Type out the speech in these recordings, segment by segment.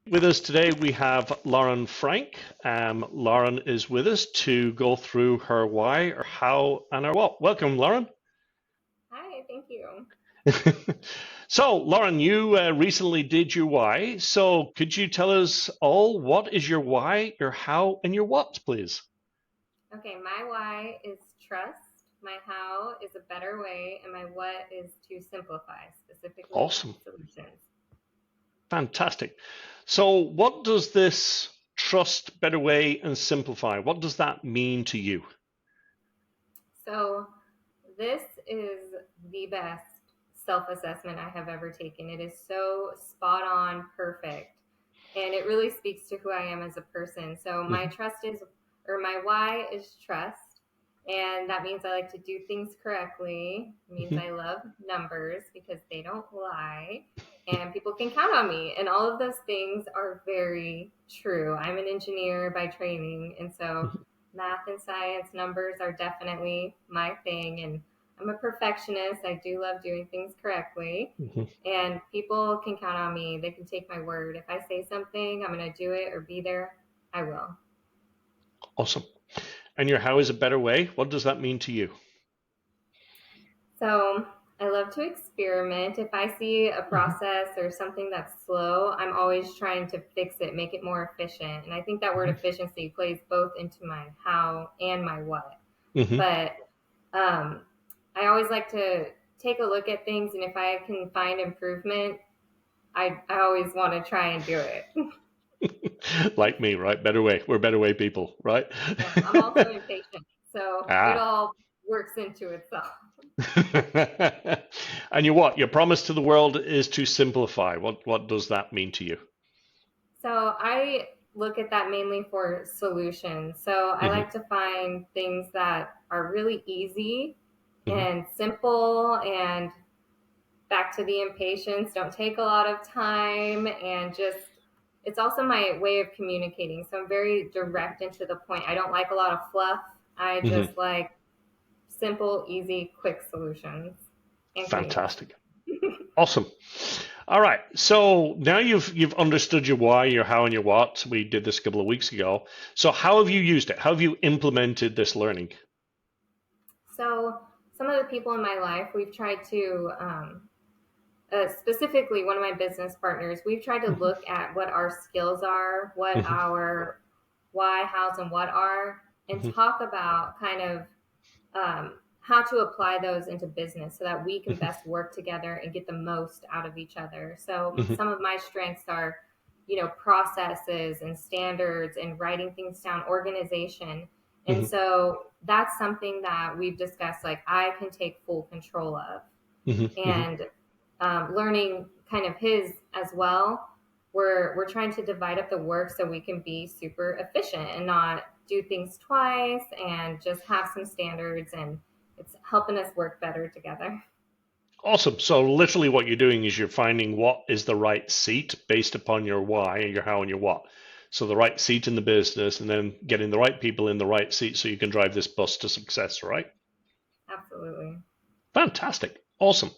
With us today, we have Lauren Frank. Lauren is with us to go through her why, her how, and her what. Welcome, Lauren. Hi, thank you. So, Lauren, you recently did your why. So, could you tell us all what is your why, your how, and your what, please? Okay, my why is trust, my how is a better way, and my what is to simplify, specifically Awesome. solutions. Fantastic. So, what does this trust, better way, and simplify, what does that mean to you? So, this is the best self assessment I have ever taken. It is so spot on, perfect, and it really speaks to who I am as a person. So, my Mhm, trust is, or my why is trust. And that means I like to do things correctly. It means mhm, I love numbers because they don't lie. And people can count on me. And all of those things are very true. I'm an engineer by training. And so mhm, math and science, numbers are definitely my thing. And I'm a perfectionist. I do love doing things correctly. mhm. And people can count on me. They can take my word. If I say something, I'm going to do it or be there, I will. Awesome. And your how is a better way? What does that mean to you? So I love to experiment. If I see a Mhm, process or something that's slow, I'm always trying to fix it, make it more efficient. And I think that word mhm, efficiency plays both into my how and my what. mhm. But um, I always like to take a look at things, and if I can find improvement, I always want to try and do it. Like me, right? Better way. We're better way people, right? Yes, I'm also impatient, so it Ah. all works into itself. And you what? Your promise to the world is to simplify. What does that mean to you? So I look at that mainly for solutions. So I Hmm. like to find things that are really easy Hmm. and simple and back to the impatience, don't take a lot of time and just it's also my way of communicating. So I'm very direct and to the point. I don't like a lot of fluff. I Hmm. just like simple, easy, quick solutions and creative. Fantastic. Awesome. All right. So now you've understood your why, your how, and your what. We did this a couple of weeks ago. So how have you used it? How have you implemented this learning? So some of the people in my life, we've tried to specifically one of my business partners, we've tried to Hmm. look at what our skills are, what Hmm. our why, hows, and what are, and Hmm. talk about kind of how to apply those into business so that we can Hmm. best work together and get the most out of each other. So Hmm. some of my strengths are, processes and standards and writing things down, organization. And Hmm. so that's something that we've discussed, like I can take full control of Hmm. Hmm. and learning kind of his as well. We're trying to divide up the work so we can be super efficient and not do things twice and just have some standards, and it's helping us work better together. Awesome. So literally what you're doing is you're finding what is the right seat based upon your why and your how and your what. So the right seat in the business and then getting the right people in the right seat so you can drive this bus to success, right? Absolutely. Fantastic. Awesome.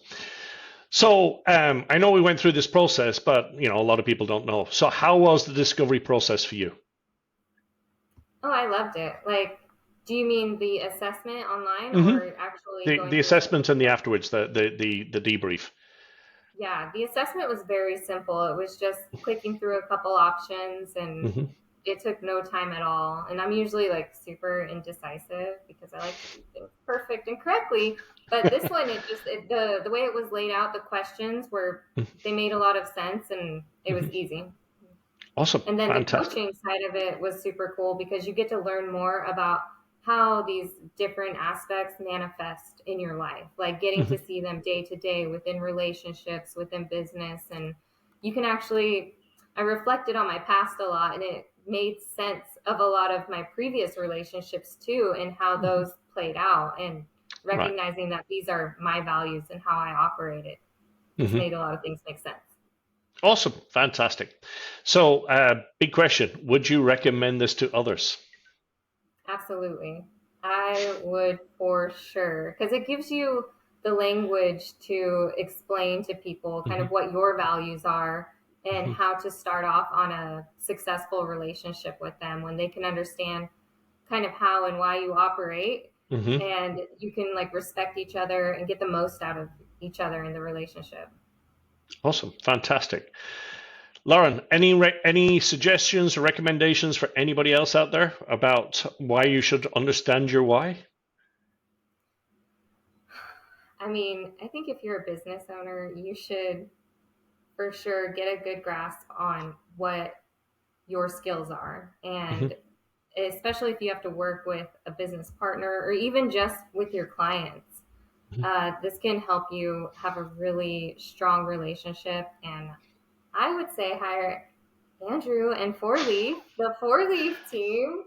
So I know we went through this process, but a lot of people don't know. So how was the discovery process for you? Oh, I loved it. Like, do you mean the assessment online Hmm. or actually The going through it? assessment and the afterwards, the debrief. Yeah, the assessment was very simple. It was just clicking through a couple options and Hmm. it took no time at all. And I'm usually like super indecisive because I like to do things perfect and correctly. But this one, the way it was laid out, the questions were they made a lot of sense and it was Hmm. easy. Awesome. And then the Fantastic. coaching side of it was super cool because you get to learn more about how these different aspects manifest in your life, like getting Hmm. to see them day to day within relationships, within business. And you can actually, I reflected on my past a lot and it made sense of a lot of my previous relationships too and how Hmm. those played out. And Right. recognizing that these are my values and how I operate it just Hmm. made a lot of things make sense. Awesome. Fantastic. So, big question. Would you recommend this to others? Absolutely. I would for sure. Because it gives you the language to explain to people kind Hmm. of what your values are and Mhm. how to start off on a successful relationship with them when they can understand kind of how and why you operate, Mhm. and you can like respect each other and get the most out of each other in the relationship. Awesome. Fantastic. Lauren, any suggestions or recommendations for anybody else out there about why you should understand your why? I mean, I think if you're a business owner, you should for sure get a good grasp on what your skills are. Hmm. And especially if you have to work with a business partner or even just with your clients, this can help you have a really strong relationship. And I would say hire Andrew and the Four Leaf team,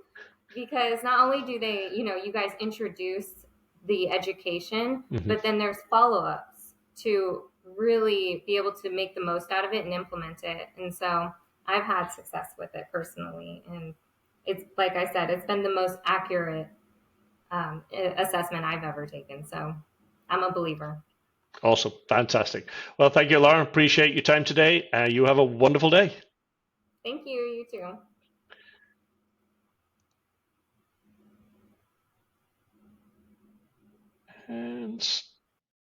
because not only do they, you guys introduce the education, Hmm. but then there's follow ups to really be able to make the most out of it and implement it. And so I've had success with it personally. And it's like I said, it's been the most accurate assessment I've ever taken. So I'm a believer. Awesome. Fantastic. Well, thank you, Lauren. Appreciate your time today. You have a wonderful day. Thank you. You too. And